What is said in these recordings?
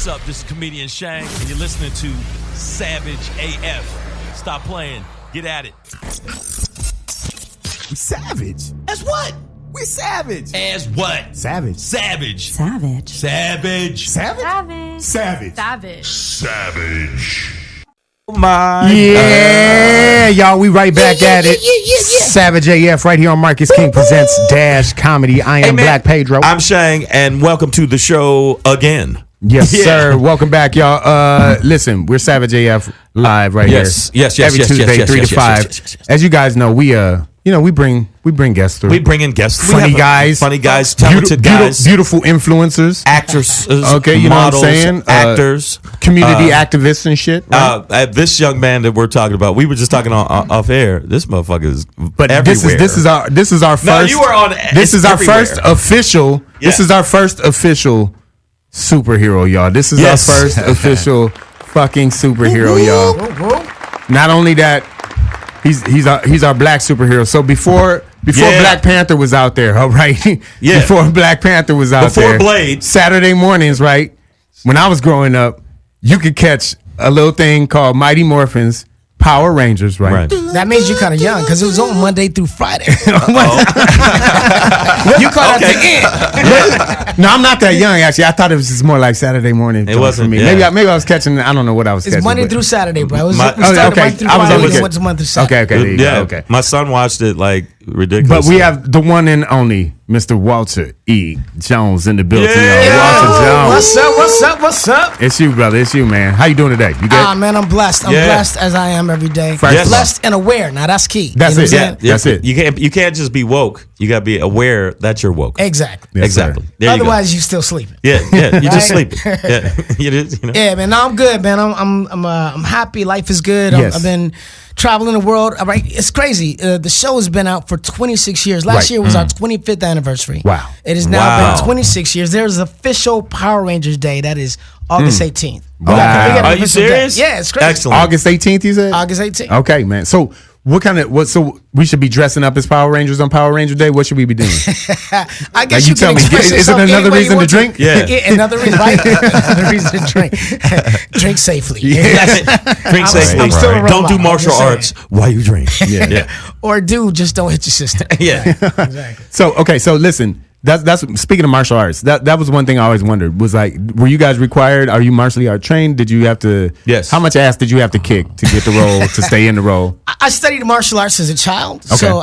What's up? This is comedian Shang, and you're listening to Savage AF. Stop playing. Get at it. We savage. As what? We savage. As what? Savage. Savage. Savage. Savage. Savage? Savage. Savage. Savage. Oh my God. Y'all, we right back at it. Savage AF right here on Marcus King Presents Dash Comedy. I am Black Pedro. I'm Shang, and welcome to the show again. Yes, sir. Welcome back, y'all. Listen, we're Savage AF live right here. Yes. Every Tuesday, 3 to 5. Yes. As you guys know, we bring guests through. We bring in guests. Funny guys, talented guys, beautiful influencers, actors. Okay, you models, know what I'm saying? Actors, community activists and shit. Right? This young man that we're talking about, we were just talking off air. This motherfucker is everywhere. This is our first. No, you were on. This is our everywhere. first official. Yeah. This is our first official superhero, y'all. This is our first official fucking superhero, y'all. Not only that, he's our black superhero. So before Black Panther was out there, all right? Yeah. Before Black Panther was out there. Before Blade. Saturday mornings, right? When I was growing up, you could catch a little thing called Mighty Morphin's Power Rangers, right? That means you're kind of young because it was on Monday through Friday. You caught at the end. No, I'm not that young, actually. I thought it was just more like Saturday morning. It wasn't for me. yeah. Maybe I was catching, I don't know what I was catching. It's Monday but- through Saturday, bro. It okay. Monday through I was Friday. only It went to Monday through Saturday. Okay, there you go. Okay. My son watched it like ridiculous. But we have the one and only Mr. Walter E. Jones in the building. Yeah. Walter Jones. What's up? It's you, brother. It's you, man. How you doing today? You good? Man, I'm blessed. I'm blessed as I am every day. Yes. Blessed and aware. Now that's key. That's You know it. what I'm saying? That's it. You can't just be woke. You gotta be aware that you're woke. Exactly. Yes, Exactly. sir. There you go. Otherwise, you still sleeping. Yeah, you're just Right? sleeping. Yeah, you know. Yeah, man. No, I'm good, man. I'm happy. Life is good. Yes. I've been traveling the world. All right, it's crazy. The show has been out for 26 years. Last year was our 25th anniversary. Wow. It has now been 26 years. There's official Power Rangers Day. That is August 18th. Wow. We got an Are you official day. serious? Yeah, it's crazy. Excellent. August 18th, you said? August 18th. Okay, man. So so we should be dressing up as Power Rangers on Power Ranger Day? What should we be doing? I guess you you tell can me, express is it yourself another any way you reason to want drink? Yeah. Another reason, right? Another reason to drink. Drink safely. Drink safely. I'm still a Don't robot, do I'm martial just saying. arts while you drink. Yeah. Or just don't hit your sister. Yeah. Exactly. So listen, that's speaking of martial arts. That was one thing I always wondered was like, were you guys required? Are you martially art trained? Did you have to? Yes. How much ass did you have to kick to get the role to stay in the role? I studied martial arts as a child. Okay. So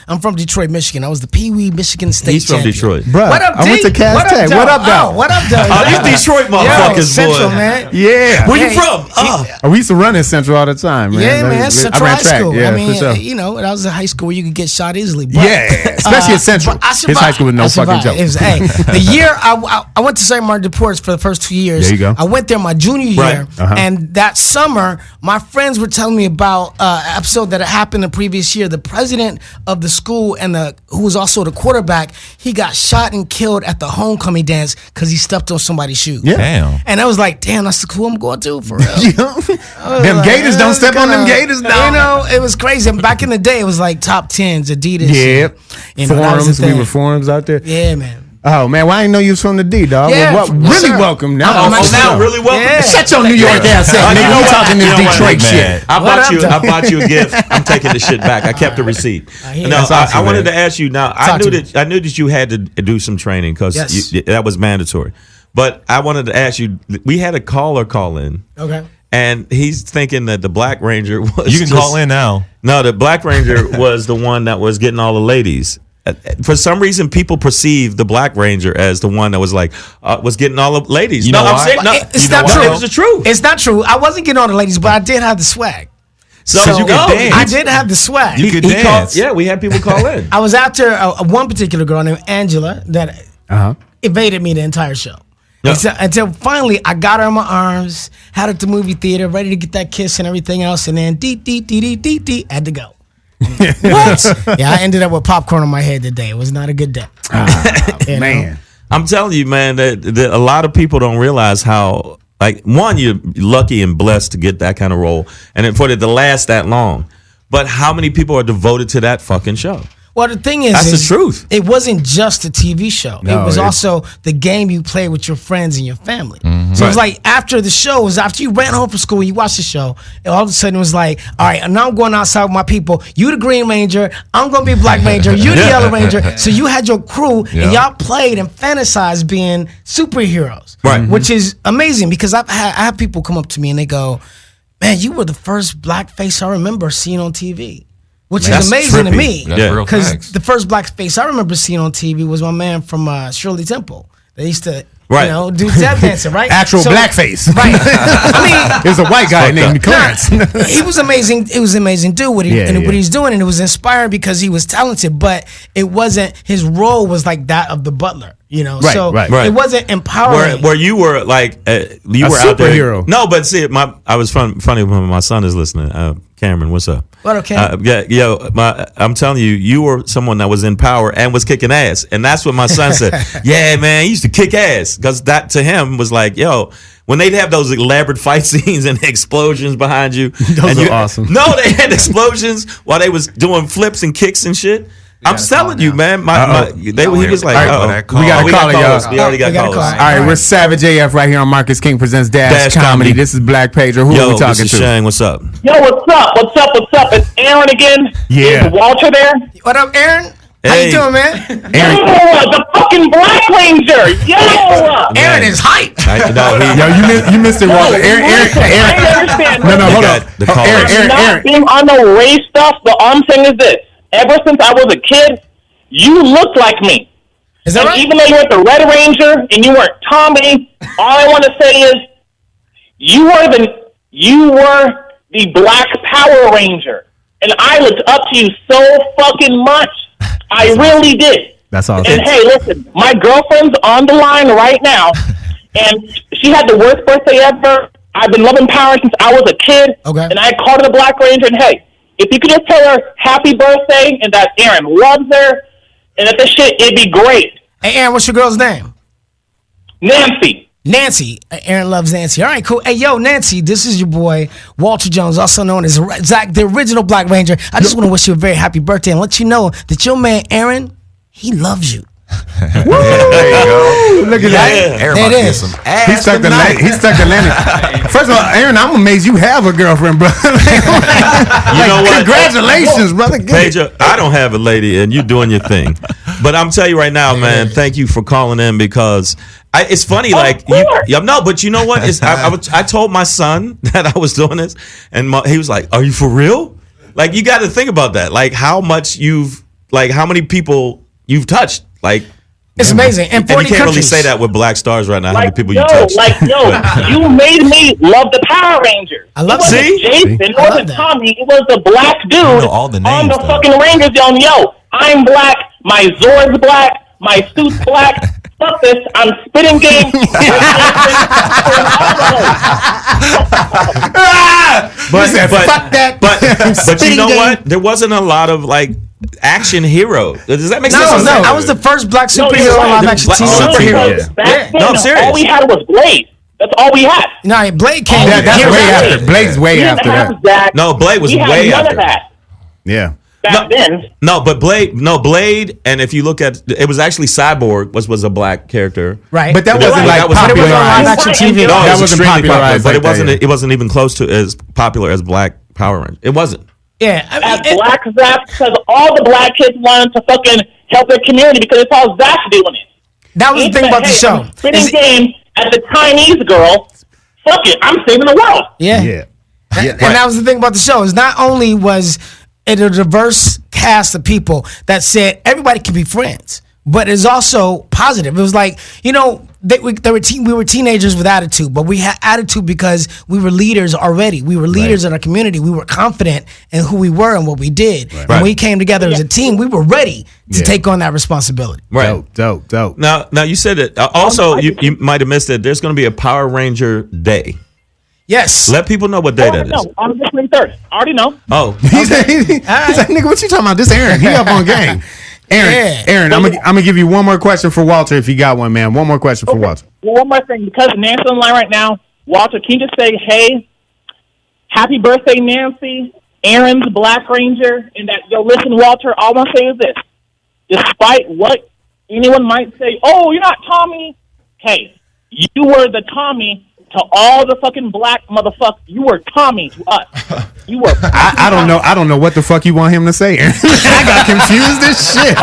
I'm from Detroit, Michigan. I was the Pee Wee Michigan State He's from champion. Detroit. Bruh, What up, D? I went to Cass Tech. Doug? What up, dog? Oh, what up, Doug? Oh, these Detroit motherfuckers, Yo, Central, boy. man. Yeah. Where you Hey, from? We used to run in Central all the time, man. Yeah, man. I Central ran High track. School. Yeah, I mean, for sure. that was a high school where you could get shot easily. But, Yeah, especially at Central. but I His high school with no I fucking survived. joke. It was, the year I went to St. Martin de Ports for the first 2 years. There you go. I went there my junior year, Right. Uh-huh. and that summer, my friends were telling me about an episode that had happened the previous year. The president of the school and who was also the quarterback, he got shot and killed at the homecoming dance because he stepped on somebody's shoe. Yeah. Damn. And I was like, damn, that's the school I'm going to for real. Them Gators, don't step on them Gators, dog. You know, it was crazy. And back in the day, it was like top 10s, Adidas. Yeah. You know, that was the Forums. We thing. were forums out there. Yeah, man. Oh, man. Well, I didn't know you was from the D, dog. Yeah, Well, yes, really sir. welcome. Now, I'm Oh, actually- now really welcome. Yeah. Shut your New York ass up, You nigga. know We what? talking this You know what, Detroit man? shit. I What up, I Doug? bought you a gift. I'm taking the shit back. I kept the receipt. hear No, you. That's awesome, I wanted man. to ask you. Now, I Talk knew to that you had to do some training because Yes. that was mandatory. But I wanted to ask you. We had a caller call in. Okay. And he's thinking that the Black Ranger was. You can call in now. No, the Black Ranger was the one that was getting all the ladies. For some reason, people perceive the Black Ranger as the one that was like was getting all the ladies. You no, know I'm why? saying no. It's You not know true. why? It was the truth. It's not true. I wasn't getting on the ladies, but I did have the swag. So you can dance. I did have the swag. You could he dance. called, yeah, we had people call in. I was after one particular girl named Angela that Uh-huh. evaded me the entire show. Yeah. Until finally I got her in my arms, had her at the movie theater, ready to get that kiss and everything else, and then had to go. What? Yeah, I ended up with popcorn on my head today. It was not a good day. You know? Man. I'm telling you, man, that a lot of people don't realize how, like, one, you're lucky and blessed to get that kind of role, and then for it to last that long. But how many people are devoted to that fucking show? Well, the thing is, That's the truth. It wasn't just a TV show. No, it was also the game you play with your friends and your family. Mm-hmm. So it was like after the show, it was after you ran home from school, you watched the show, and all of a sudden it was like, all right, and now I'm going outside with my people. You the Green Ranger, I'm going to be Black Ranger, you the Yellow Ranger. So you had your crew, and y'all played and fantasized being superheroes, right? Which is amazing because I have people come up to me and they go, man, you were the first black face I remember seeing on TV. Which is amazing to me. Because the first black face I remember seeing on TV was my man from Shirley Temple. They used to, do tap dancing, right? Actual blackface. Right. I mean, it was a white guy named Clarence. He was amazing. It was amazing dude what he's doing, and it was inspiring because he was talented, but it wasn't, his role was like that of the butler. Right. It wasn't empowering. Where you were like you were out there. No, but see, I was funny when my son is listening. Cameron, what's up? What okay? I'm telling you, you were someone that was in power and was kicking ass, and that's what my son said. Yeah, man, he used to kick ass because that to him was like, yo. When they'd have those elaborate fight scenes and explosions behind you, those are awesome. No, they had explosions while they was doing flips and kicks and shit. I'm telling you, man. He was like, we got to call it, y'all. We already got callers. All right, we're Savage AF right here on Marcus King Presents Dash Comedy. This is Black Pedro. Who are we talking this is to? Shang, what's up? Yo, what's up? It's Aaron again. Yeah. Is Walter there? What up, Aaron? How you doing, man? Aaron. Yo, the fucking Black Ranger. Yo. Aaron is hype. You missed it, Walter. Aaron. I understand. No, hold on. Aaron. Being on the race stuff, but all I'm saying is this. Ever since I was a kid, you looked like me. Is that right? Even though you weren't the Red Ranger and you weren't Tommy, all I want to say is you were the Black Power Ranger. And I looked up to you so fucking much. I really did. That's awesome. And hey, listen, my girlfriend's on the line right now, and she had the worst birthday ever. I've been loving power since I was a kid. Okay. And I called her the Black Ranger, and hey, if you could just tell her happy birthday and that Aaron loves her and that this shit, it'd be great. Hey, Aaron, what's your girl's name? Nancy. Aaron loves Nancy. All right, cool. Hey, yo, Nancy, this is your boy, Walter Jones, also known as Zach, the original Black Ranger. I just want to wish you a very happy birthday and let you know that your man, Aaron, he loves you. There you go. Look at that. Aaron There about to it get is. some ass He stuck the landing. First of all, Aaron, I'm amazed you have a girlfriend, bro. You know what? Congratulations, brother. Pedro, I don't have a lady, and you doing your thing. But I'm telling you right now, man, thank you for calling in because it's funny. But you know what? I told my son that I was doing this, and he was like, "Are you for real?" Like, you got to think about that. Like, how many people you've touched. Like, it's amazing. And 40 you can't countries. really say that with Black Stars right now. How many people you touched? You made me love the Power Rangers. I love it. See? Jason, it wasn't Tommy. It was the black dude all the on names, the fucking Rangers. Yo, I'm black. My Zord's black. My suit's black. Fuck this. I'm spitting game. Fuck that. But you know what? There wasn't a lot of like action hero. Does that make sense? No. I was the first black superhero on live action TV. Superhero. Back then, No, I'm serious. all we had was Blade. That's all we had. No, Blade came. That's way after. Blade's way We after didn't that. have Zach. No, Blade was We had way none after. of that Yeah. back then. No, but Blade, and if you look at it, was actually Cyborg was a black character. Right. But that wasn't like that was popularized. live action TV. No, That it was wasn't extremely popular, popularized but like that, it wasn't even close to as popular as Black Power Rangers. It wasn't. Yeah. As Black Zach, because all the black kids wanted to fucking help their community because it's all Zach doing it. That was the thing about the show. Spitting game as a Chinese girl. Fuck it, I'm saving the world. Yeah. And that was the thing about the show is not only was it a diverse cast of people that said everybody can be friends, but it's also positive. It was like, we were teenagers with attitude, but we had attitude because we were leaders already. We were leaders in our community. We were confident in who we were and what we did. Right. When we came together as a team, we were ready to take on that responsibility. Right. Dope. Now you said it. Also, you might have missed it. There's going to be a Power Ranger Day. Yes. Let people know what day that is. No, on the 23rd. I already know. Oh. He's like, nigga, what you talking about? This Aaron. He up on game. Aaron, I'm gonna give you one more question for Walter if you got one, man. One more question for Walter. Well, one more thing. Because Nancy's on the line right now, Walter, can you just say, hey, happy birthday, Nancy? Aaron's Black Ranger, and that, yo, listen, Walter, all I'm going to say is this. Despite what anyone might say, oh, you're not Tommy. Hey, you were the Tommy to all the fucking black motherfuckers. You were Tommy to us. You were. I don't know. I don't know what the fuck you want him to say. I got confused as shit.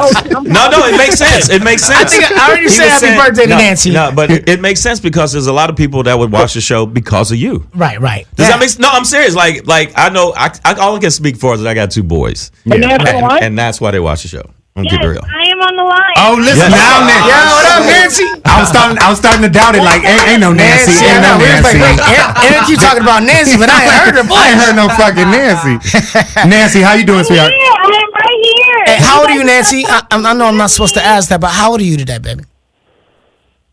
No, it makes sense. It makes sense. I think I already said happy birthday to Nancy. No, but it makes sense because there's a lot of people that would watch the show because of you. Right. Does that make sense? No, I'm serious. Like I know. I all I can speak for is that I got 2 boys, and that's why they watch the show. I'm keep it real. I am on the line. Oh, listen now, Nancy. Yo, what up, Nancy? I was starting to doubt it. Like, ain't no Nancy. Ain't no Nancy. Aaron keep talking about Nancy, but I ain't heard her voice. I ain't heard no fucking Nancy. Nancy, how you doing, sweetheart? Yeah, I am right here. Hey, how old are you, Nancy? I know I'm not supposed to ask that, but how old are you today, baby?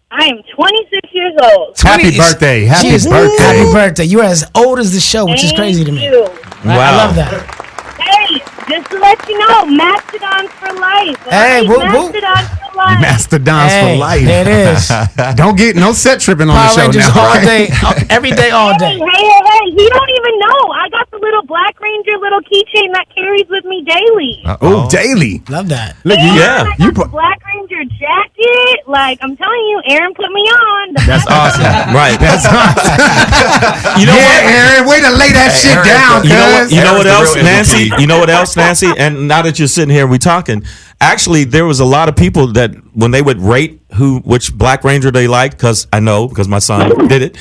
I am 26 years old. Happy birthday. Happy birthday. Happy birthday. You're as old as the show, which is crazy to me. You. Wow. I love that. Hey, just to let you know, Mastodons for life. Hey, whoop, whoop. Mastodons for life. Mastodons for life. There it is. Don't get no set tripping on Power the show Rangers now. all day, every day, all day. Hey, he don't even know. I got the little Black Ranger little keychain that carries with me daily. Oh, daily. Love that. Look, Yeah. I got the Black Ranger jacket. Like, I'm telling you, Aaron put me on. That's awesome. Right. That's awesome. You know what? Aaron, way to lay that shit down, cuz. You know what Aaron's else, the real Nancy? MVP. You know what else, Nancy? And now that you're sitting here and we talking, actually, there was a lot of people that when they would rate which Black Ranger they liked, because my son did it.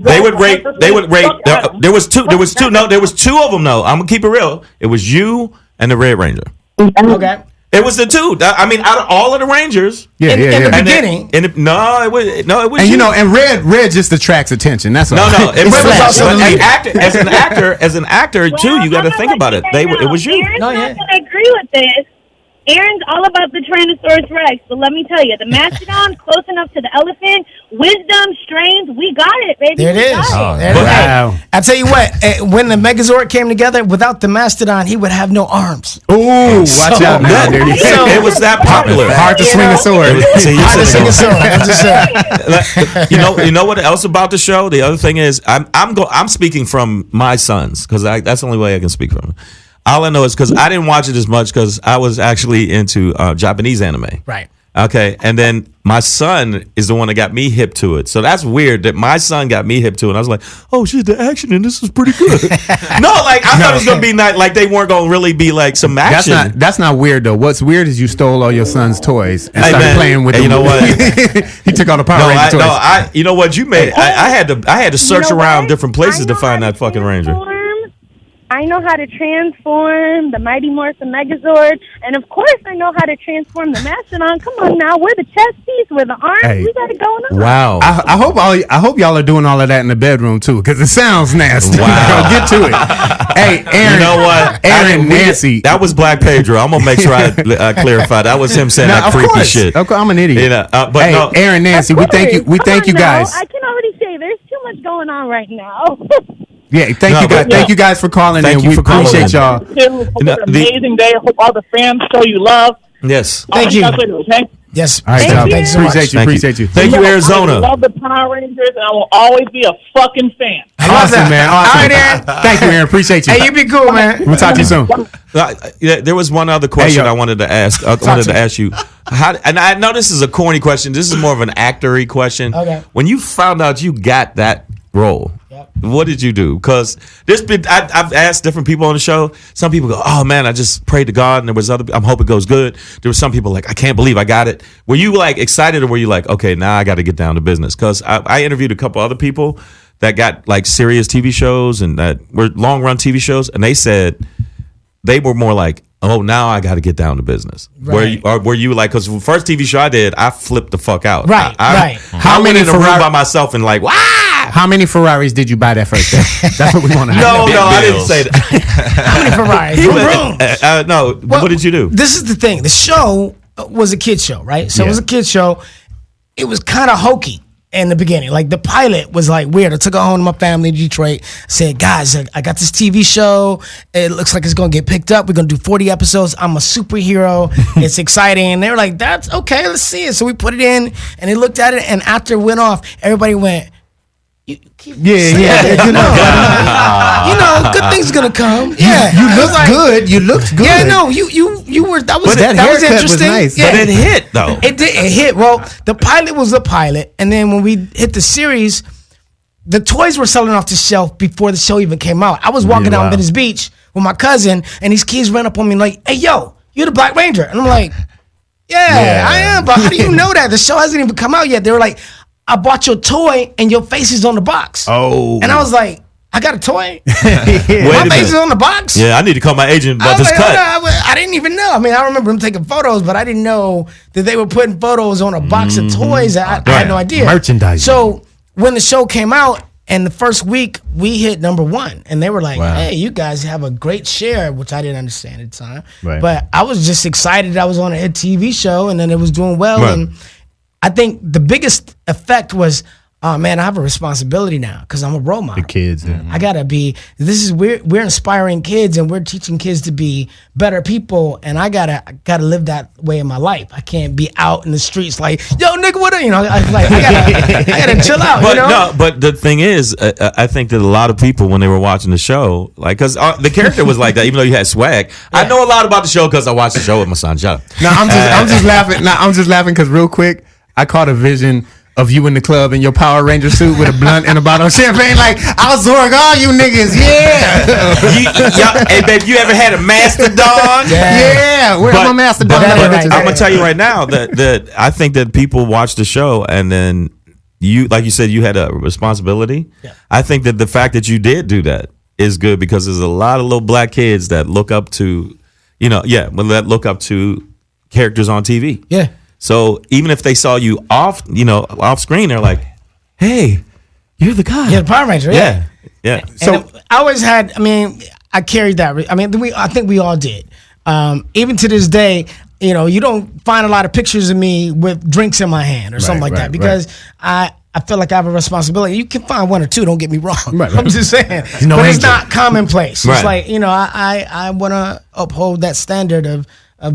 They would rate. There was two. No, there was 2 of them. No, I'm gonna keep it real. It was you and the Red Ranger. Okay. It was the 2. I mean, out of all of the Rangers. In the And beginning. it was. And you know, and red just attracts attention. That's all. No, it was Flash. also as an actor too. You got to think about it. It was you. Aaron's not going to agree with this. Aaron's all about the Tyrannosaurus Rex, but let me tell you, the Mastodon, close enough to the elephant, wisdom, strength, we got it, baby. There it is. There it is. Wow. I tell you what, when the Megazord came together, without the Mastodon, he would have no arms. Ooh, watch out now. There you go. It was that popular. Hard to swing a sword. Hard to sing a song. I'm just saying. You know what else about the show? The other thing is, I'm speaking from my sons because that's the only way I can speak from them. All I know is because I didn't watch it as much because I was actually into Japanese anime. Right. Okay, and then my son is the one that got me hip to it. So that's weird that my son got me hip to it. And I was like, oh shit, the action in this is pretty good. No, like I thought it was gonna be like they weren't gonna really be like some action. That's not weird though. What's weird is you stole all your son's toys and started playing with them. You know what? He took all the Power Ranger toys. You know what you made? I had to search around different places to find that fucking Ranger. I know how to transform the Mighty Morphin Megazord, and of course I know how to transform the Mastodon. Come on now, we're the chest piece, we're the arms, we got it going on. Wow. I hope y'all are doing all of that in the bedroom too, because it sounds nasty. Wow. Get to it. Hey, Aaron. You know what? Nancy. That was Black Pedro. I'm gonna make sure I clarify. That was him saying that creepy shit. Okay, I'm an idiot. You know, but hey, no. Aaron, Nancy, we thank you. We thank you guys. I can already say there's too much going on right now. Yeah, thank you guys. Thank you guys for calling in. We appreciate y'all. Hope it's an amazing day. Hope all the fans show you love. Yes. Thank you. Later, okay? Yes. All right, Thank you so much. Appreciate you. Thank you, I Arizona. love the Power Rangers, and I will always be a fucking fan. Awesome, man. Awesome. All right, Aaron. Thank you, Aaron. Appreciate you. Hey, you be cool, man. We'll talk to you soon. There was one other question I wanted to ask. I wanted to ask you. And I know this is a corny question. This is more of an actory question. Okay. When you found out you got that role, what did you do? Because I've asked different people on the show. Some people go, "Oh man, I just prayed to God," and there was other. I'm hoping it goes good. There was some people like, "I can't believe I got it." Were you like excited, or were you like, "Okay, now I got to get down to business"? Because I interviewed a couple other people that got like serious TV shows and that were long run TV shows, and they said they were more like, "Oh, now I got to get down to business." Right. Were you like? Because the first TV show I did, I flipped the fuck out. Right. How many in the room by myself and like, wow. How many Ferraris did you buy that first day? That's what we want to know. No, I didn't say that. How many Ferraris? No, Well, what did you do? This is the thing. The show was a kid show, right? So it was a kid show. It was kind of hokey in the beginning. Like the pilot was like weird. I took it home to my family in Detroit. Said, guys, I got this TV show. It looks like it's gonna get picked up. We're gonna do 40 episodes. I'm a superhero. It's exciting. And they were like, that's okay. Let's see it. So we put it in, and they looked at it. And after it went off, everybody went, Yeah. Good things gonna come. Yeah, You look good. You looked good. Yeah, no, you were. That was that was haircut was interesting. nice. Yeah. But it hit though. It did. It hit. Well, the pilot was the pilot, and then when we hit the series, the toys were selling off the shelf before the show even came out. I was walking down Venice Beach with my cousin, and these kids ran up on me like, "Hey, yo, you're the Black Ranger," and I'm like, "Yeah, I am." But how do you know that? The show hasn't even come out yet. They were like, "I bought your toy, and your face is on the box." Oh, and I was like, "I got a toy. Wait My a face is minute. on the box." Yeah, I need to call my agent about this like, cut. I didn't even know. I mean, I remember them taking photos, but I didn't know that they were putting photos on a box of toys. I had no idea. Merchandising. So when the show came out, and the first week we hit #1, and they were like, "Hey, you guys have a great share," which I didn't understand at the time. Right. But I was just excited. I was on a hit TV show, and then it was doing well. Right. And I think the biggest effect was, oh man, I have a responsibility now because I'm a role model. the kids. Yeah. I gotta be. We're inspiring kids and we're teaching kids to be better people, and I gotta live that way in my life. I can't be out in the streets like, yo, nigga, what? I gotta chill out. But the thing is, I think that a lot of people when they were watching the show, like, because the character was like that, even though you had swag. I know a lot about the show because I watched the show with my son. Shut up. No, I'm just laughing. No, I'm just laughing because real quick, I caught a vision of you in the club in your Power Ranger suit with a blunt and a bottle of champagne, like, I'll zorg all you niggas, Hey, babe, you ever had a mastodon? Yeah. Where's my mastodon? Right. I'm gonna tell you right now that I think that people watch the show and then you, like you said, you had a responsibility. Yeah. I think that the fact that you did do that is good because there's a lot of little black kids that look up to, that look up to characters on TV. Yeah. So even if they saw you off screen, they're like, "Hey, you're the guy." Yeah, the Power Ranger. Yeah. So I always had. I mean, I carried that. I mean, I think we all did. Even to this day, you don't find a lot of pictures of me with drinks in my hand or something like that because I feel like I have a responsibility. You can find one or two. Don't get me wrong. Right. I'm just saying, but it's not commonplace. It's like I want to uphold that standard of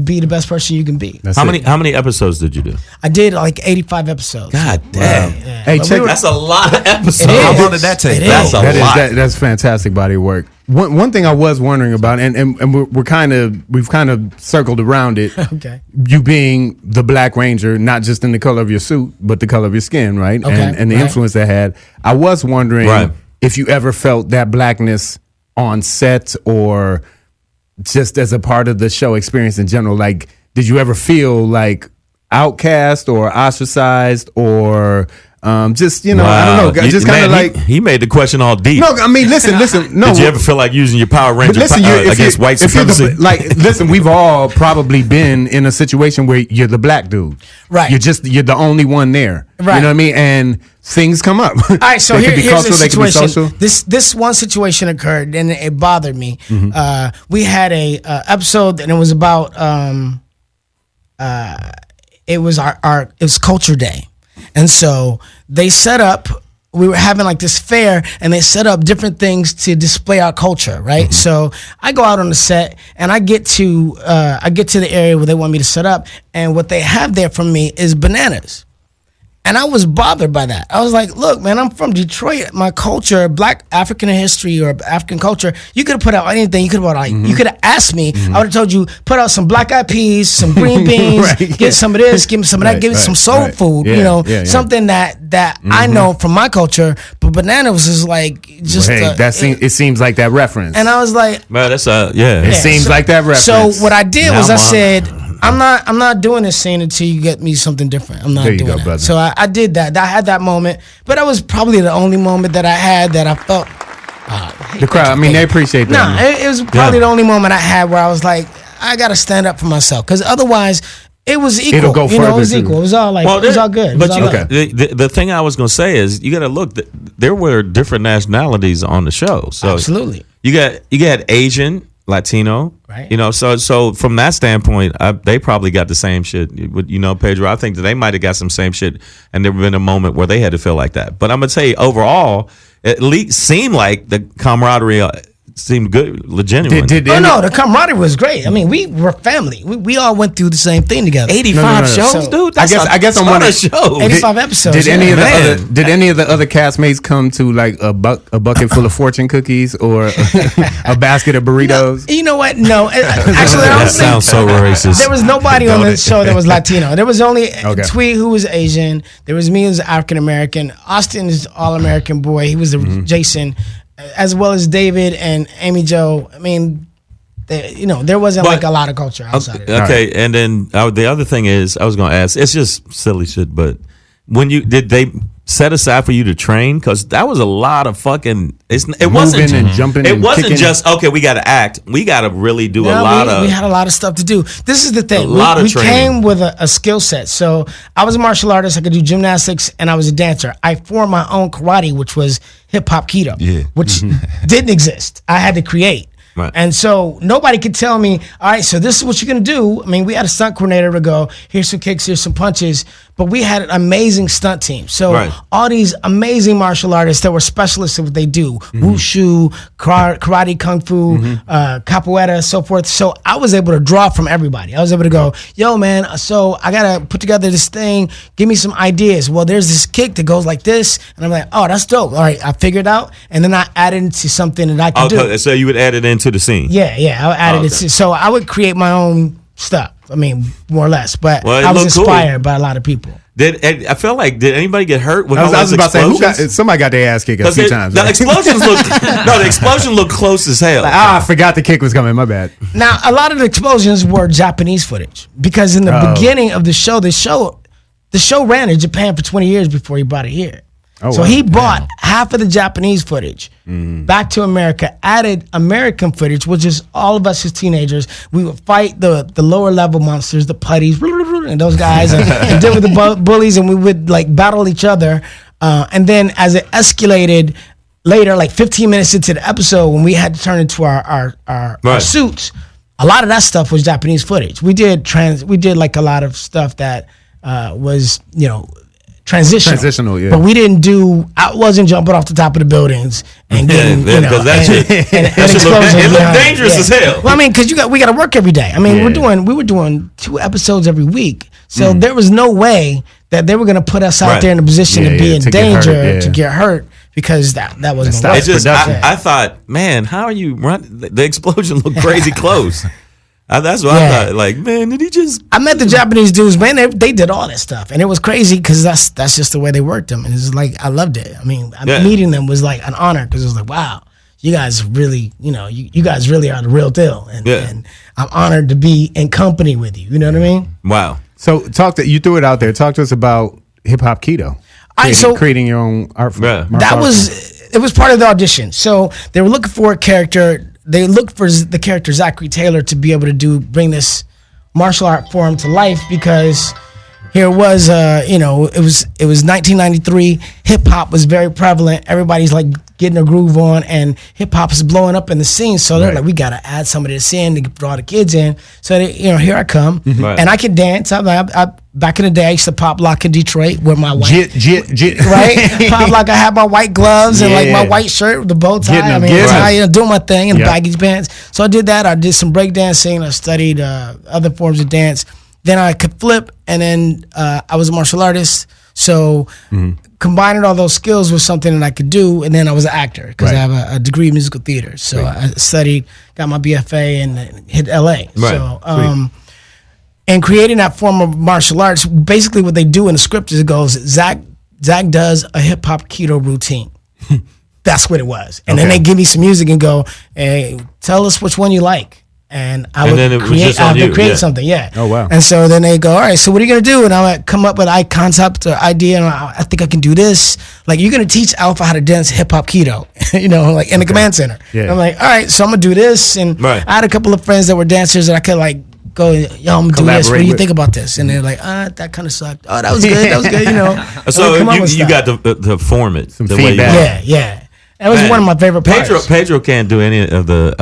be the best person you can be. How many episodes did you do? I did like 85 episodes. God damn. Yeah. Hey, That's a lot of episodes. How long did that take? That's a lot. That's fantastic body of work. One thing I was wondering about, and we've kind of circled around it. Okay. You being the Black Ranger, not just in the color of your suit, but the color of your skin, right? Okay. And the influence that had. I was wondering if you ever felt that blackness on set or just as a part of the show experience in general. Like, did you ever feel like outcast or ostracized or just, I don't know, just kind of like... He made the question all deep. No, I mean, listen. No, did you ever feel like using your Power Ranger against white supremacy? Listen, we've all probably been in a situation where you're the black dude. Right. You're the only one there. Right. You know what I mean? And things come up. All right, so here's the situation. Social. This one situation occurred and it bothered me. Mm-hmm. We had a episode and it was about it was Culture Day. And so they set up, we were having like this fair and they set up different things to display our culture, right? Mm-hmm. So I go out on the set and I get to the area where they want me to set up, and what they have there for me is bananas. And I was bothered by that. I was like, look, man, I'm from Detroit. My culture, Black African history or African culture, you could have put out anything. You could have you could have asked me. I would have told you, put out some black eyed peas, some green beans, get some of this, give me some of that, give me some soul food, something that I know from my culture. But banana was just like, it seems like that reference. And I was like, well, that's It seems like that reference. So what I did was I said, I'm not doing this scene until you get me something different. I'm not doing that. Brother. So I did that. I had that moment, but that was probably the only moment that I had that I felt. The crowd, I mean, they appreciate that. No, it was probably the only moment I had where I was like, I got to stand up for myself, because otherwise it was equal. It'll go further. It was equal. It was all like, it was all good. But the thing I was going to say is, you got to look. There were different nationalities on the show. So absolutely, you got Asian, Latino, right? So from that standpoint, they probably got the same shit. Pedro, I think that they might have got some same shit, and there been a moment where they had to feel like that. But I'm gonna tell you, overall, at least seemed like the camaraderie seemed good, legitimate. No, the camaraderie was great. I mean, we were family. We all went through the same thing together. 85 shows, dude. I guess I'm wondering. 85 episodes. Did any of the other castmates come to like a bucket full of fortune cookies or a basket of burritos? No, you know what? No, actually, that sounds so racist. There was nobody on the show that was Latino. There was only Tweet, who was Asian. There was me, who was African American. Austin is All American boy. He was Jason, as well as David and Amy Jo. I mean, there wasn't like a lot of culture outside of that. Okay, and then the other thing is, I was going to ask, it's just silly shit, but did they set aside for you to train? Because that was a lot of fucking. It wasn't and jumping. It wasn't just okay. We got to act. We got to really do a lot of. We had a lot of stuff to do. This is the thing. We came with a skill set. So I was a martial artist. I could do gymnastics, and I was a dancer. I formed my own karate, which was hip hop keto, which didn't exist. I had to create. Right. And so nobody could tell me, all right, so this is what you're going to do. I mean, we had a stunt coordinator to go, here's some kicks, here's some punches. But we had an amazing stunt team. So all these amazing martial artists that were specialists in what they do, wushu, karate, kung fu, capoeira, so forth. So I was able to draw from everybody. I was able to go, yo, man, so I got to put together this thing. Give me some ideas. Well, there's this kick that goes like this. And I'm like, oh, that's dope. All right, I figured it out. And then I added into something that I could do. So you would add it into the scene? Yeah, I added it. So I would create my own stuff. I mean, more or less. But I was inspired by a lot of people. Did anybody get hurt? I was about to say, somebody got their ass kicked a few times. The explosions the explosion looked close as hell. I forgot the kick was coming. My bad. Now, a lot of the explosions were Japanese footage because in the beginning of the show ran in Japan for 20 years before he brought it here. So he brought half of the Japanese footage back to America, added American footage, which is all of us as teenagers. We would fight the lower level monsters, the putties, and those guys, and deal with the bullies, and we would like battle each other. And then as it escalated later, like 15 minutes into the episode, when we had to turn into our suits, a lot of that stuff was Japanese footage. We did like a lot of stuff that was, transitional, yeah. But we didn't I wasn't jumping off the top of the buildings and getting, that shit looked dangerous as hell. Well, I mean, because we got to work every day. I mean, we were doing 2 episodes every week, so there was no way that they were going to put us out there in a position to be in danger to get hurt. Because that wasn't going to work. I thought, man, how are you running? The explosion looked crazy close. That's what I thought. Like, man, did he just? I met the Japanese dudes, man. They did all that stuff, and it was crazy because that's just the way they worked them, and it's like I loved it. I mean, meeting them was like an honor because it was like, wow, you guys really, you guys really are the real deal, and I'm honored to be in company with you. You know what I mean? Wow. So you threw it out there. Talk to us about hip hop keto. Creating your own art form. It was part of the audition. So they were looking for a character. They looked for the character Zachary Taylor to be able to bring this martial art form to life because here it was, it was 1993. Hip hop was very prevalent. Everybody's like getting a groove on, and hip hop is blowing up in the scene. So they're like, we gotta add somebody to in to draw the kids in. So here I come, and I can dance. I back in the day, I used to pop lock in Detroit with my white, right? Pop lock. I had my white gloves and like my white shirt with the bow tie. Doing my thing in the baggy pants. So I did that. I did some break dancing. I studied other forms of dance. Then I could flip, and then I was a martial artist. So combining all those skills was something that I could do, and then I was an actor because I have a degree in musical theater. So I studied, got my BFA, and hit LA. Right. So and creating that form of martial arts, basically what they do in the script is it goes, Zach does a hip hop keto routine. That's what it was. And then they give me some music and go, hey, tell us which one you like. And I would create something, Oh, wow. And so then they go, all right, so what are you going to do? And I would come up with a concept or idea, and I think I can do this. Like, you're going to teach Alpha how to dance hip-hop keto, like in the command center. Yeah. And I'm like, all right, so I'm going to do this. And I had a couple of friends that were dancers that I could, like, go, yo, I'm going to do this. What do you think about this? And they're like, that kind of sucked. Oh, that was good. So you got to form it. Some feedback. Yeah. That was one of my favorite parts. Pedro can't do any of the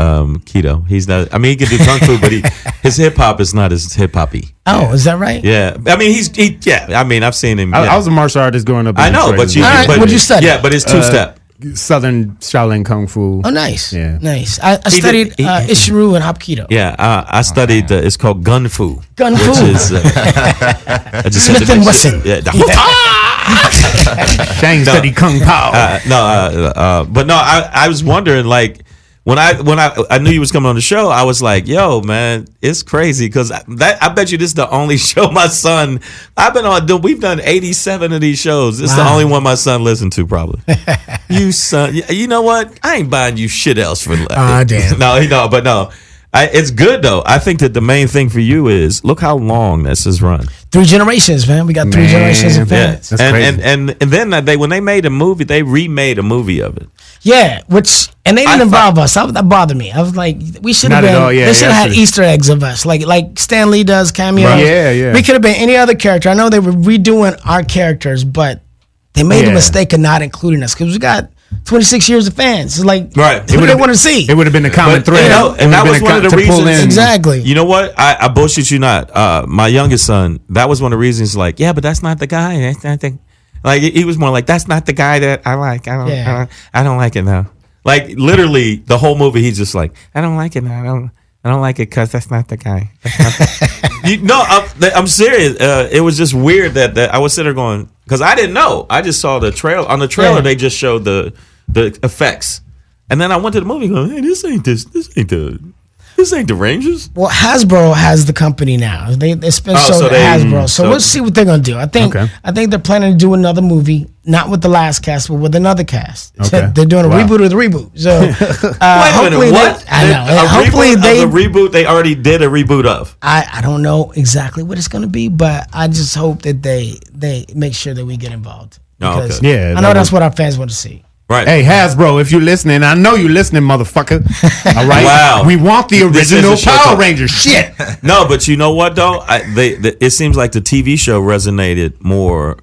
keto. He's not. I mean, he can do kung fu, but his hip hop is not as hip hoppy. Oh, is that right? Yeah. I mean, I mean, I've seen him. I was a martial artist growing up. I know, but what'd you study? Yeah, but it's 2-step. Southern Shaolin Kung Fu. Oh, nice. Yeah. Nice. I studied Ishiru and Hapkido. Yeah, I studied. It's called Gun Fu. Gun Fu. Which is I just had to Smith and make Wesson. sure- Yeah. Shang studied Kung Pao. But no, I was wondering, like, when I knew you was coming on the show, I was like, yo, man, it's crazy because I bet you this is the only show my son. I've been on. We've done 87 of these shows. This is the only one my son listened to, probably. You son, you know what? I ain't buying you shit else for. Damn. No. It's good though. I think that the main thing for you is look how long this has run. 3 generations, man. We got 3 generations of fans. That's and crazy. then when they made a movie, they remade a movie of it. Yeah, and they didn't involve us. That bothered me. I was like, we should have Not been. at all, yeah, they should have had absolutely. Easter eggs of us, like Stan Lee does cameos. Right. Yeah. We could have been any other character. I know they were redoing our characters, but they made the mistake of not including us because we got 26 years of fans. It's like, Right. What do they want to see? It would have been the common thread. You know, and that was one of the reasons. Exactly. You know what? I bullshit you not. My youngest son, that was one of the reasons. Like, yeah, but that's not the guy. That's not the. Like he was more like, that's not the guy that I like. I don't like it now. Like literally, the whole movie, he's just like, I don't like it now. I don't like it because that's not the guy. I'm serious. It was just weird that I was sitting there going, because I didn't know. I just saw the trailer. On the trailer, they just showed the effects, and then I went to the movie going, hey, this ain't the Rangers. Well, Hasbro has the company now. They spent Hasbro. So we'll see what they're gonna do. I think they're planning to do another movie, not with the last cast, but with another cast. Okay. They're doing a reboot of the reboot. So Wait a minute, what? I know. Hopefully the reboot they already did a reboot of. I don't know exactly what it's gonna be, but I just hope that they make sure that we get involved. Because Yeah, I know that's what our fans want to see. Right. Hey, Hasbro, if you're listening, I know you're listening, motherfucker. All right. Wow. We want the This is original a show Power called- Rangers shit. No, but you know what though? It seems like the TV show resonated more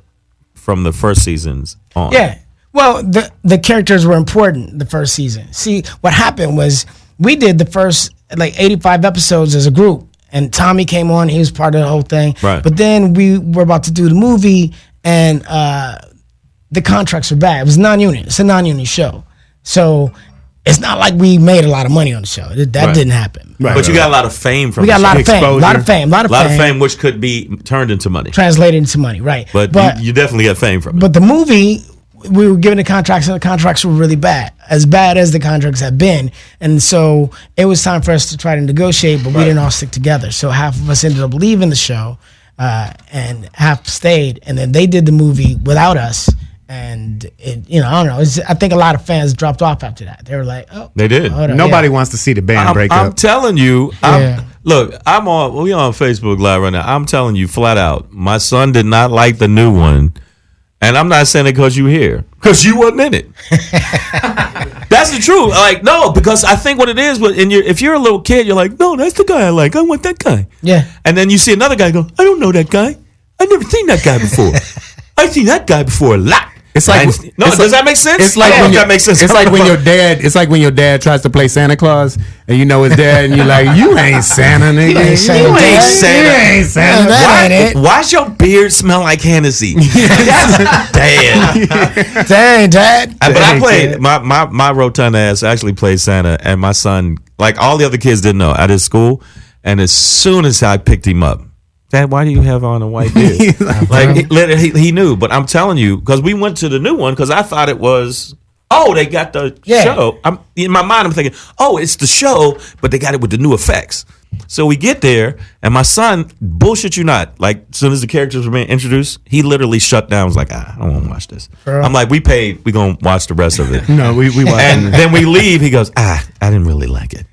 from the first seasons on. Yeah. Well, the characters were important the first season. See, what happened was we did the first 85 episodes as a group, and Tommy came on. He was part of the whole thing. Right. But then we were about to do the movie, and the contracts were bad. It was non-union. It's a non-union show. So it's not like we made a lot of money on the show. That didn't happen. Right. But you got a lot of fame from We got a the lot show. of fame. Exposure. A lot of fame. A lot of fame which could be turned into money. Translated into money, right. But you definitely get fame from it. But the movie, we were given the contracts, and the contracts were really bad as the contracts have been. And so it was time for us to try to negotiate, but we didn't all stick together. So half of us ended up leaving the show, and half stayed. And then they did the movie without us. And I don't know. I think a lot of fans dropped off after that. They were like, "Oh, They did. hold on, Nobody yeah." wants to see the band break I'm up. telling you. Yeah. Look, we on Facebook Live right now. I'm telling you flat out, my son did not like the new one. And I'm not saying it because you here. Because you wasn't in it. That's the truth. Like, no, because I think what it is, if you're a little kid, you're like, no, that's the guy I like. I want that guy. Yeah. And then you see another guy go, I don't know that guy. I've never seen that guy before. I've seen that guy before a lot. It's like does that make sense? It's like I don't when know if that makes sense. It's like when your dad. It's like when your dad tries to play Santa Claus, and you know his dad, and you're like, "You ain't Santa, nigga. You ain't Santa. You ain't Santa. You ain't Santa." That ain't it. Why's your beard smell like Hennessy? Damn. Dang, Dad. But I played my rotund ass actually played Santa, and my son, like all the other kids, didn't know at his school. And as soon as I picked him up, Dad, why do you have on a white beard? he knew. But I'm telling you, because we went to the new one, because I thought it was, they got the show. In my mind, I'm thinking, it's the show, but they got it with the new effects. So we get there, and my son, bullshit you not, like as soon as the characters were being introduced, he literally shut down. Was like, I don't want to watch this. I'm like, we paid, we gonna watch the rest of it. No, we watched. And then we leave. He goes, I didn't really like it,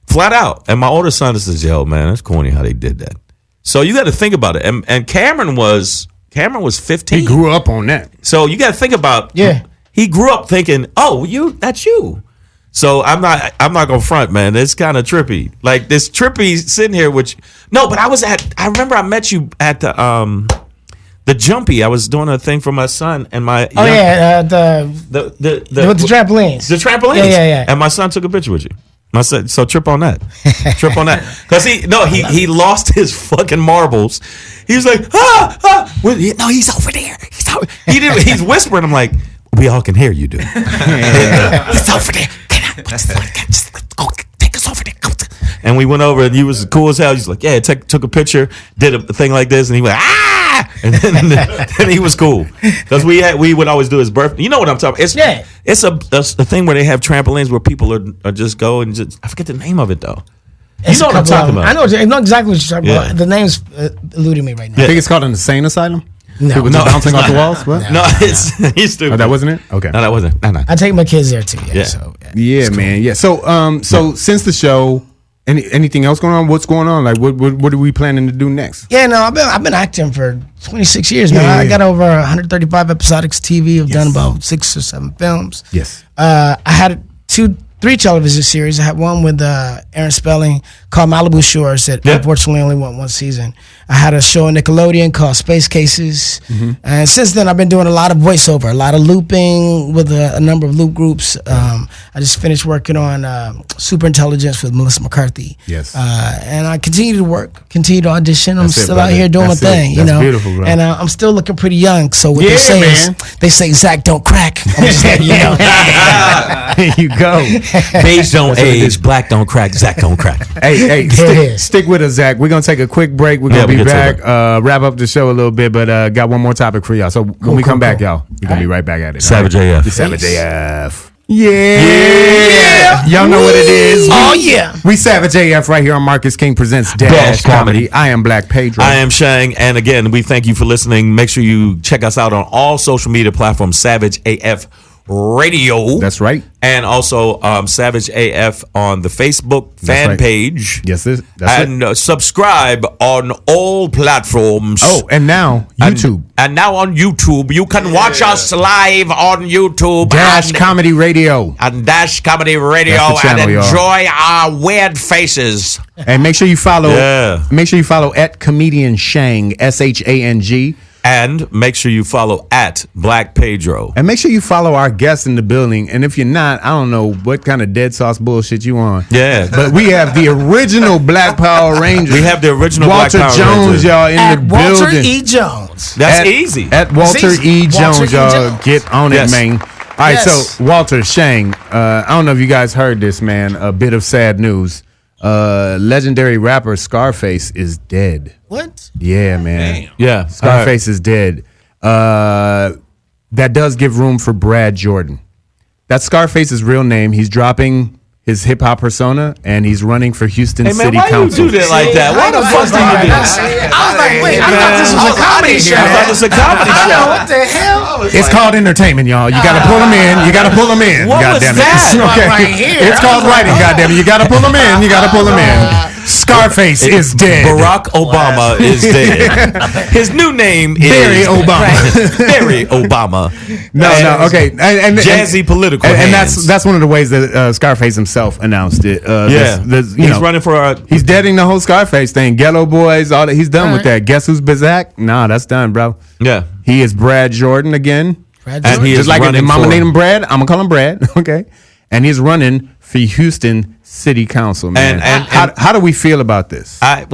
flat out. And my older son says, yo, man, that's corny how they did that. So you got to think about it. And Cameron was 15. He grew up on that. So you got to think about. Yeah. He grew up thinking, that's you. So I'm not gonna front, man. It's kind of trippy. Like this trippy sitting here, but I remember I met you at the Jumpy. I was doing a thing for my son and my. With the trampolines. The trampolines. Yeah. And my son took a picture with you. I said, so trip on that. Trip on that. Because he lost his fucking marbles. He was like, no, he's over there. He's whispering. I'm like, We all can hear you, dude. It's over there. Just go take us over there. And we went over, and you was cool as hell. He's like, yeah, took a picture, did a thing like this, and he went, ah! And then he was cool. Because we would always do his birthday. You know what I'm talking about? It's a thing where they have trampolines where people are just go and just, I forget the name of it, though. You know what I'm talking about. I know exactly what you're talking about. The name's eluding me right now. I think it's called an insane asylum. No, People just bouncing off the walls. What? No, he's stupid. Oh, that wasn't it. Okay, no, that wasn't. No. I take my kids there too. Yeah, so, yeah, man. Yeah. So since the show, anything else going on? What's going on? Like, what are we planning to do next? Yeah, no, I've been acting for 26 years now. I got over 135 episodics TV. I've done about 6 or 7 films. Yes. I had 3 television series. I had one with Aaron Spelling called Malibu Shores that unfortunately only went 1 season. I had a show on Nickelodeon called Space Cases. And since then, I've been doing a lot of voiceover, a lot of looping with a number of loop groups. I just finished working on Superintelligence with Melissa McCarthy. Yes. And I continue to work, continue to audition. I'm still out here doing my thing, That's beautiful, bro. And I'm still looking pretty young. So what they say is, they say, Zach, don't crack. I'm just letting you know. There you go. Beige don't age, black don't crack, Zach don't crack. Hey, stick with us, Zach. We're gonna take a quick break. We're gonna be back, wrap up the show a little bit, but got one more topic for y'all. So when we come back, y'all, we're gonna be right back at it. Savage AF. Savage AF. Yeah. Y'all know what it is. Oh, yeah. We Savage AF right here on Marcus King Presents Dash Comedy. I am Black Pedro. I am Shang. And again, we thank you for listening. Make sure you check us out on all social media platforms, Savage AF Radio. That's right. And also Savage AF on the Facebook fan page. Yes, that's and subscribe on all platforms. Oh, and now YouTube. And now on YouTube. You can watch us live on YouTube. Dash Comedy Radio. And Dash Comedy Radio. Channel, and enjoy our weird faces. And make sure you follow. Make sure you follow at Comedian Shang, SHANG. And make sure you follow at Black Pedro. And make sure you follow our guests in the building. And if you're not, I don't know what kind of dead sauce bullshit you on. Yeah. But we have the original Black Power Rangers. We have the original Walter Black Power Jones, Rangers. y'all, in at the Walter building. E. Jones. That's easy. At Walter E. Jones, Walter E. y'all. Jones. Get on it, man. All right, so Walter, Shang, I don't know if you guys heard this, man. A bit of sad news. Legendary rapper Scarface is dead. What? Yeah, man. Damn. Yeah. Scarface is dead. That does give room for Brad Jordan. That's Scarface's real name. He's dropping his hip hop persona and he's running for Houston City Council. Why you do that like that? Why the fuck do you do that? I was like, wait, I thought this was a comedy show. I thought this was a comedy show. What the hell? It's called entertainment, y'all. You got to pull them in. You got to pull them in. What was goddamn that? it. Okay. Right here. It's called writing, goddamn it. You got to pull them in. You got to pull them in. Scarface is dead. Barack Obama is dead. His new name is Barry Obama. Barry Obama. No, okay. And jazzy political and hands. that's one of the ways that Scarface himself announced it. He's running for he's deading the whole Scarface thing. Ghetto Boys, all that. He's done with that. Guess who's Bizak? Nah, that's done, bro. Yeah. He is Brad Jordan again. Brad Jordan. And he is just like running if mama for named him Brad, I'm gonna call him Brad. Okay. And he's running for Houston City Council, man. And how do we feel about this? I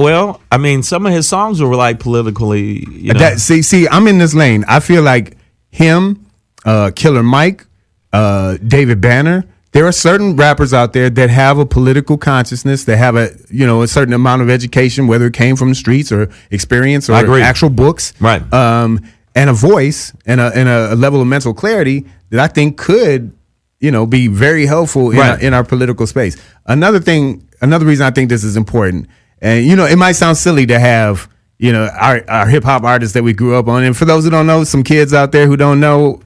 mean, some of his songs were like politically, you know. See, I'm in this lane. I feel like him, Killer Mike, David Banner. There are certain rappers out there that have a political consciousness, that have a certain amount of education, whether it came from the streets or experience or actual books, right? And a voice and a level of mental clarity that I think could, be very helpful in our political space. Another reason I think this is important, and it might sound silly to have our hip hop artists that we grew up on, and for those who don't know, some kids out there who don't know.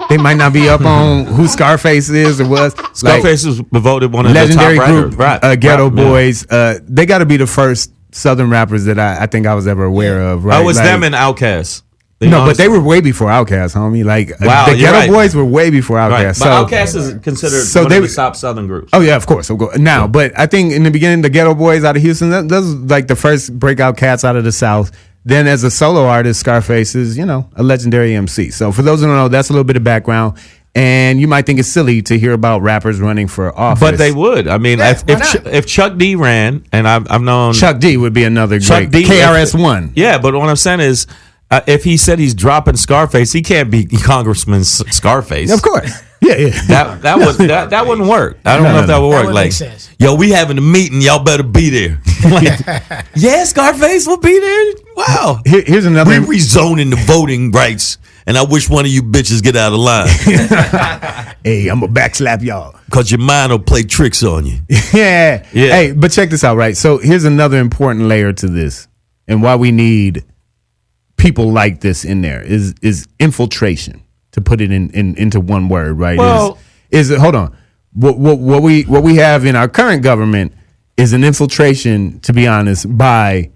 They might not be up on who Scarface is or was. Scarface is voted one of legendary the top group, rappers. Ghetto Boys. They got to be the first Southern rappers that I think I was ever aware of. Right? Oh, it's them and Outkast. But they were way before Outkast, homie. The Ghetto Boys were way before Outkast. But Outkast is considered one of the top Southern groups. Oh yeah, of course. Now, but I think in the beginning, the Ghetto Boys out of Houston, those like the first breakout cats out of the South. Then as a solo artist, Scarface is, a legendary MC. So for those who don't know, that's a little bit of background. And you might think it's silly to hear about rappers running for office. But they would. I mean, if Chuck D ran, and I've known... Chuck D would be another great. KRS-One. Yeah, but what I'm saying is, if he said he's dropping Scarface, he can't be Congressman Scarface. Of course. Yeah. That wouldn't work. I don't know if that would work. Make sense. Yo, we having a meeting. Y'all better be there. Yeah, Scarface will be there. Wow. Here's another. We rezoning the voting rights, and I wish one of you bitches get out of line. Hey, I'm gonna backslap y'all. Cause your mind will play tricks on you. Yeah. Hey, but check this out, right? So here's another important layer to this, and why we need people like this in there is infiltration. To put it into one word, right? Well, is hold on. What we have in our current government is an infiltration, to be honest, by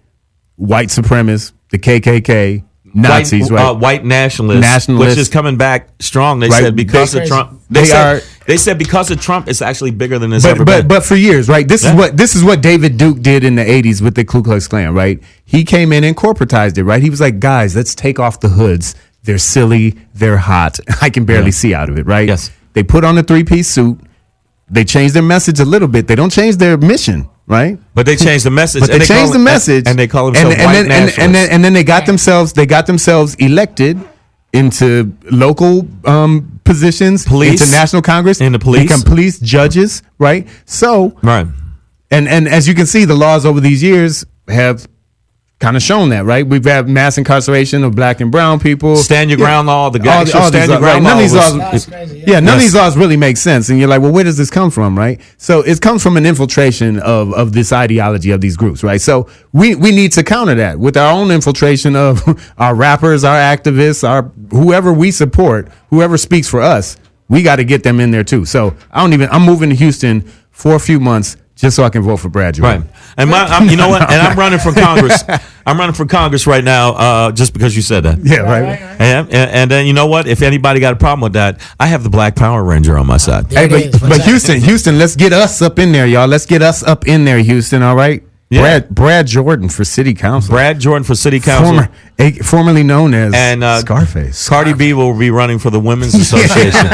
white supremacists, the KKK, Nazis, white nationalists, which is coming back strong. They said because of Trump. They said because of Trump, it's actually bigger than this ever been. But for years, right? This is what David Duke did in the 80s with the Ku Klux Klan, right? He came in and corporatized it, right? He was like, guys, let's take off the hoods. They're silly. They're hot. I can barely see out of it, right? Yes. They put on a 3-piece suit. They change their message a little bit. They don't change their mission, right? But they changed the message. But they changed the message, and they call themselves white nationalists. And then they got themselves elected into local positions, police, into national Congress, in the police, become police judges, right? So, right. And as you can see, the laws over these years have kind of shown that, right? We've had mass incarceration of black and brown people. Stand your ground law. The guy all stand your ground law. None of these laws, none of these laws really make sense. And you're like, well, where does this come from, right? So it comes from an infiltration of this ideology of these groups, right? So we need to counter that with our own infiltration of our rappers, our activists, our whoever we support, whoever speaks for us. We got to get them in there too. So I'm moving to Houston for a few months just so I can vote for Brad Jordan. Right. And you know what? And I'm running for Congress. I'm running for Congress right now just because you said that. Yeah, right. And then you know what? If anybody got a problem with that, I have the Black Power Ranger on my side. Hey, but Houston, let's get us up in there, y'all. Let's get us up in there, Houston, all right? Yeah. Brad Jordan for city council. Brad Jordan for city council. Formerly known as Scarface. Cardi B will be running for the Women's Association.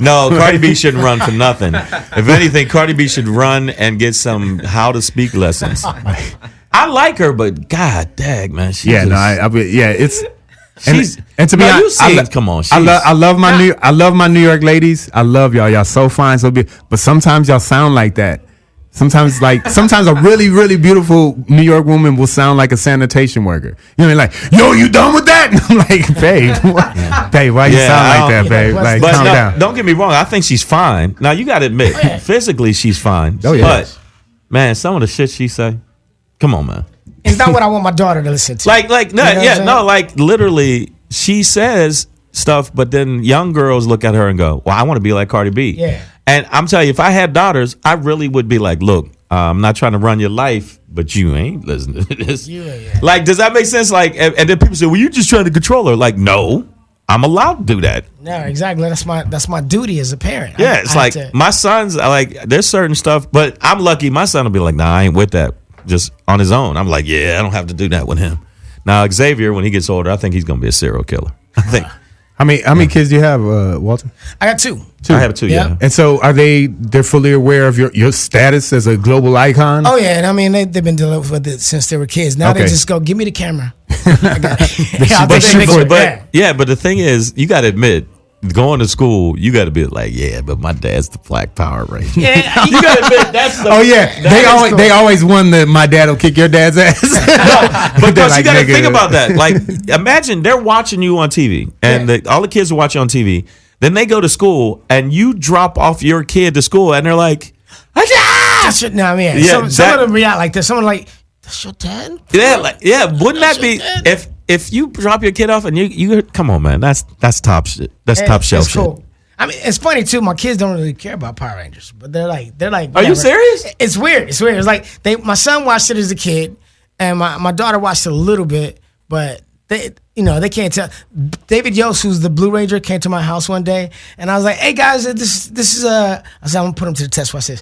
No, Cardi B shouldn't run for nothing. If anything, Cardi B should run and get some how to speak lessons. I like her, but God dang, man. It's and to be honest, come on. I love my New York ladies. I love y'all. Y'all so fine, so big. But sometimes y'all sound like that. Sometimes a really, really beautiful New York woman will sound like a sanitation worker. You know, like, yo, you done with that? And I'm like, babe, why you sound like that, babe? Like, calm down. Don't get me wrong. I think she's fine. Now, you got to admit, physically, she's fine. Oh, yeah. But, man, some of the shit she say, come on, man. It's not what I want my daughter to listen to. Like literally, she says stuff, but then young girls look at her and go, well, I want to be like Cardi B. Yeah. And I'm telling you, if I had daughters, I really would be like, look, I'm not trying to run your life, but you ain't listening to this. Like, does that make sense? Like, and then people say, well, you're just trying to control her. Like, no, I'm allowed to do that. No, exactly. That's my duty as a parent. Yeah, my sons, there's certain stuff, but I'm lucky. My son will be like, nah, I ain't with that. Just on his own. I'm like, yeah, I don't have to do that with him. Now, Xavier, when he gets older, I think he's going to be a serial killer. I think. How many kids do you have, Walter? I got two. I have two, yeah. And so they're fully aware of your status as a global icon? Oh, yeah. And I mean, they've been dealing with it since they were kids. Now they just go, give me the camera. I got it. But the thing is, you got to admit, going to school, you got to be like, yeah, but my dad's the Black Power Ranger. Yeah, you got to admit that's the. Oh yeah, they always won the my dad will kick your dad's ass. No, because you got to think about that. Like, imagine they're watching you on TV, and all the kids are watching on TV. Then they go to school, and you drop off your kid to school, and they're like, some of them react like this. Someone like, that's your dad? Yeah, wouldn't that be if you drop your kid off and you come on, man, that's top shit. That's top shelf shit. Cool. I mean, it's funny too. My kids don't really care about Power Rangers, but they're like. Are you serious? It's weird. It's like my son watched it as a kid, and my daughter watched it a little bit, but they can't tell. David Yost, who's the Blue Ranger, came to my house one day, and I was like, "Hey guys, this is I said I'm gonna put him to the test. Watch this.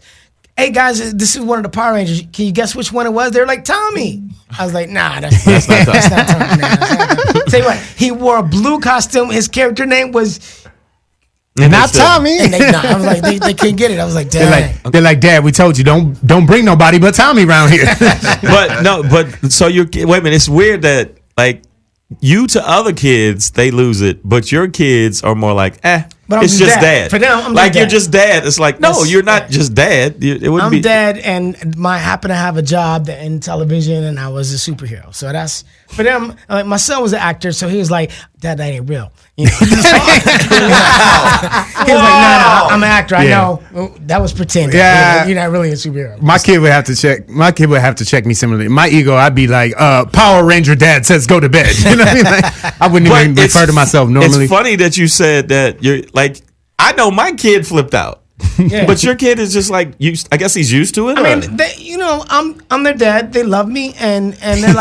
Hey guys, this is one of the Power Rangers. Can you guess which one it was? They're like, Tommy. I was like, nah, that's not Tommy. Nah. Tell you what, he wore a blue costume. His character name was not Tommy. And I was like, they couldn't get it. I was like, dang. They're like, Dad, we told you don't bring nobody but Tommy around here. But so wait a minute. It's weird that like you to other kids, they lose it, but your kids are more like, But I'm it's just dad. For them, I'm like dad. you're just dad. It's like, no, you're not just dad. It wouldn't I'm dad, and I happen to have a job in television, and I was a superhero. So that's for them. Like my son was an actor, so he was like, "Dad, that ain't real." You know? He was like, "No, I'm an actor. I know that was pretend. Yeah. You're not really a superhero." My kid would have to check. My kid would have to check me similarly. My ego, I'd be like, Power Ranger dad says go to bed. You know what I mean? Like, I wouldn't even refer to myself normally. It's funny that you said that. You're like, I know my kid flipped out. Yeah. But your kid is just like used. I guess he's used to it. I mean, I'm their dad. They love me, and they're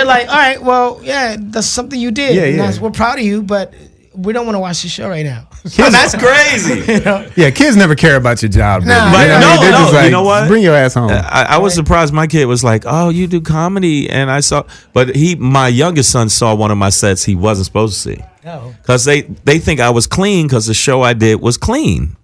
like, all right, well, yeah, that's something you did. And we're proud of you, but we don't want to watch the show right now. That's crazy. Yeah, kids never care about your job. Nah. But They're just like, you know what? Bring your ass home. I was surprised. My kid was like, "Oh, you do comedy," and I saw. But my youngest son saw one of my sets he wasn't supposed to see. Because they think I was clean because the show I did was clean.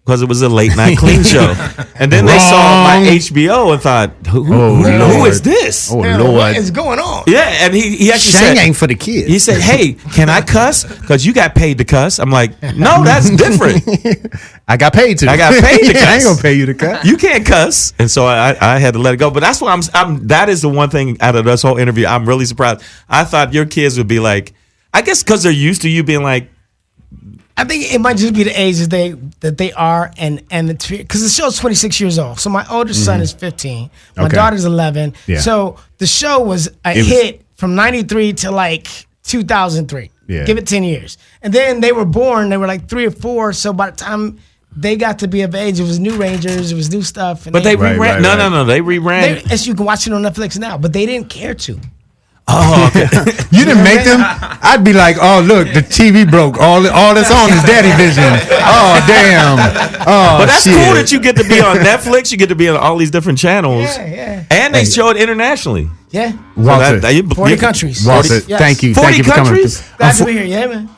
Because it was a late night clean show. And then they saw my HBO and thought, who is this? Oh, Man, Lord. what is going on? Yeah, and he actually Shang said, ain't for the kids. he said, "Hey, can I cuss? Because you got paid to cuss." I'm like, "No, that's different. I got paid to. I got paid to cuss. I ain't gonna pay you to cuss. You can't cuss." And so I had to let it go. But that's why that is the one thing out of this whole interview I'm really surprised. I thought your kids would be like, I guess because they're used to you being like, I think it might just be the age that they are, and because the show's 26 years old. So my oldest son is 15. My daughter's 11. Yeah. So the show was a hit from 93 to like 2003. Yeah. Give it 10 years. And then they were born. They were like 3 or 4. So by the time they got to be of age, it was new Rangers. It was new stuff. And but they Right, reran. right, No, right. no, they reran. as you can watch it on Netflix now, but they didn't care to. Oh, okay. You didn't make them. I'd be like, oh look, the TV broke. All that's on is Daddy Vision. Oh damn. Oh, But that's shit. cool that you get to be on Netflix. You get to be on all these different channels. Yeah. And they show it internationally. Yeah. Walter, 40 countries. Walter, Yes. thank you. 40 Thank you for coming. countries? Glad to be here. Yeah, man.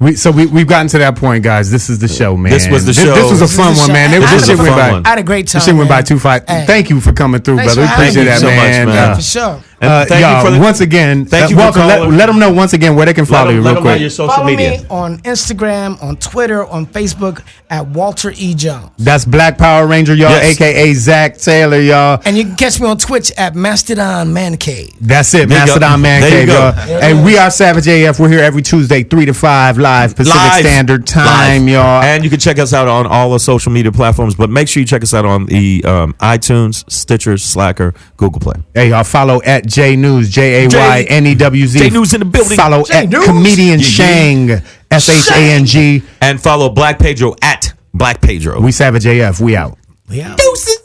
We've gotten to that point, guys. This is the show, man. This was the show. This was a fun one, man. This shit went by. I had a great time. This shit went by man. too fast. Hey. Thank you for coming through, Thanks brother. We for having appreciate me that, so much, man. man. For sure. And thank y'all, you for once again, thank you for Walter, calling. let them know once again where they can follow you let real them know quick. your social Follow media. me on Instagram, on Twitter, on Facebook at Walter E. Jones. That's Black Power Ranger, y'all, Yes. aka Zach Taylor, y'all. And you can catch me on Twitch at Mastodon Man Cave. That's it, There you go. Mastodon Man There you Cave, go. y'all. And we are Savage AF. We're here every Tuesday, 3 to 5, live Pacific Live. Standard Time, Live. y'all. And you can check us out on all the social media platforms, but make sure you check us out on the iTunes, Stitcher, Slacker, Google Play. Hey, y'all follow at J News, JAYNEWZ. J News in the building. Follow J at News. comedian Yeah, Shang, SHANG. And follow Black Pedro at Black Pedro. We Savage AF. We out. Yeah. Deuces.